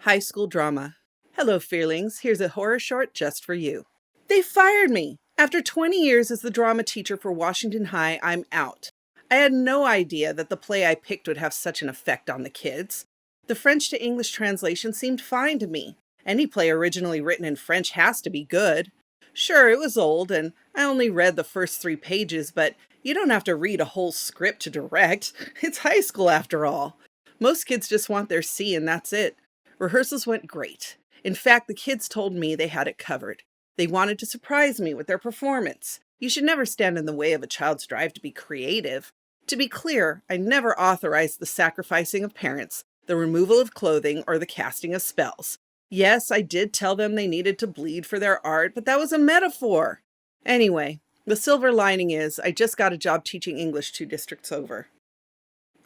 High school drama. Hello, Fearlings. Here's a horror short just for you. They fired me. After 20 years as the drama teacher for Washington High, I'm out. I had no idea that the play I picked would have such an effect on the kids. The French to English translation seemed fine to me. Any play originally written in French has to be good. Sure, it was old, and I only read the first 3 pages, but you don't have to read a whole script to direct. It's high school after all. Most kids just want their C and that's it. Rehearsals went great. In fact, the kids told me they had it covered. They wanted to surprise me with their performance. You should never stand in the way of a child's drive to be creative. To be clear, I never authorized the sacrificing of parents, the removal of clothing, or the casting of spells. Yes, I did tell them they needed to bleed for their art, but that was a metaphor. Anyway, the silver lining is I just got a job teaching English 2 districts over.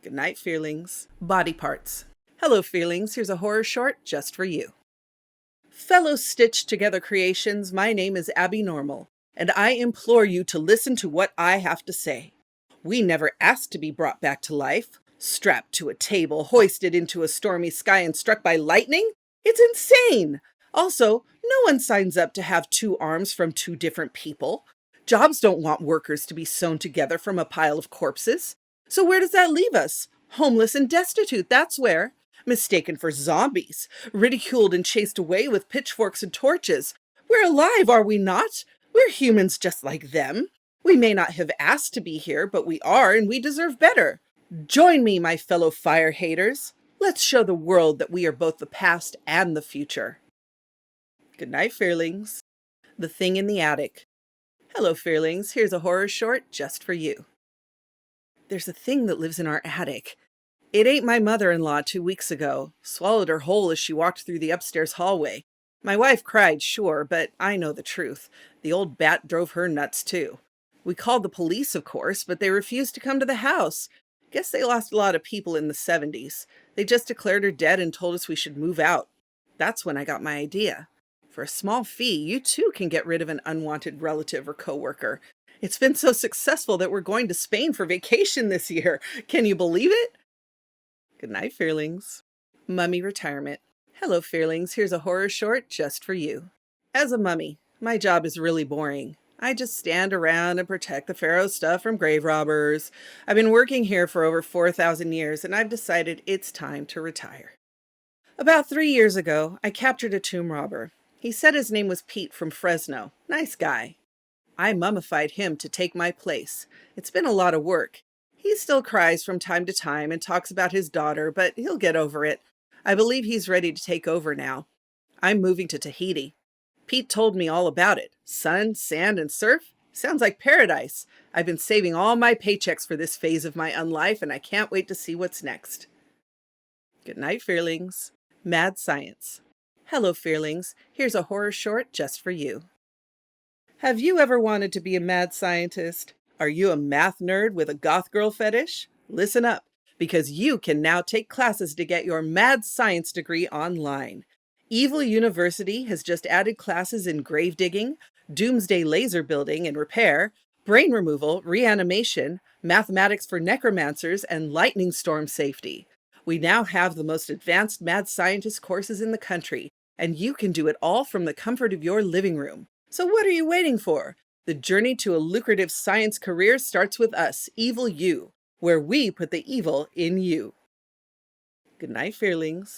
Good night, Fearlings. Body parts. Hello, Fearlings. Here's a horror short just for you. Fellow stitched together creations, my name is Abby Normal, and I implore you to listen to what I have to say. We never asked to be brought back to life, strapped to a table, hoisted into a stormy sky, and struck by lightning? It's insane! Also, no one signs up to have 2 arms from 2 different people. Jobs don't want workers to be sewn together from a pile of corpses. So where does that leave us? Homeless and destitute, that's where. Mistaken for zombies, ridiculed and chased away with pitchforks and torches. We're alive, are we not? We're humans just like them. We may not have asked to be here, but we are, and we deserve better. Join me, my fellow fire haters. Let's show the world that we are both the past and the future. Good night, Fearlings. The Thing in the Attic. Hello, Fearlings. Here's a horror short just for you. There's a thing that lives in our attic. It ate my mother-in-law 2 weeks ago, swallowed her whole as she walked through the upstairs hallway. My wife cried, sure, but I know the truth. The old bat drove her nuts too. We called the police, of course, but they refused to come to the house. Guess they lost a lot of people in the 70s. They just declared her dead and told us we should move out. That's when I got my idea. For a small fee, you too can get rid of an unwanted relative or coworker. It's been so successful that we're going to Spain for vacation this year. Can you believe it? Good night, Fearlings. Mummy retirement. Hello, Fearlings. Here's a horror short just for you. As a mummy, my job is really boring. I just stand around and protect the pharaoh's stuff from grave robbers. I've been working here for over 4,000 years, and I've decided it's time to retire. About 3 years ago, I captured a tomb robber. He said his name was Pete from Fresno. Nice guy. I mummified him to take my place. It's been a lot of work. He still cries from time to time and talks about his daughter, but he'll get over it. I believe he's ready to take over now. I'm moving to Tahiti. Pete told me all about it. Sun, sand, and surf? Sounds like paradise. I've been saving all my paychecks for this phase of my unlife, and I can't wait to see what's next. Good night, Fearlings. Mad Science. Hello, Fearlings. Here's a horror short just for you. Have you ever wanted to be a mad scientist? Are you a math nerd with a goth girl fetish? Listen up, because you can now take classes to get your mad science degree online. Evil University has just added classes in grave digging, doomsday laser building and repair, brain removal, reanimation, mathematics for necromancers, and lightning storm safety. We now have the most advanced mad scientist courses in the country, and you can do it all from the comfort of your living room. So what are you waiting for? The journey to a lucrative science career starts with us, Evil U, where we put the evil in you. Good night, Fearlings.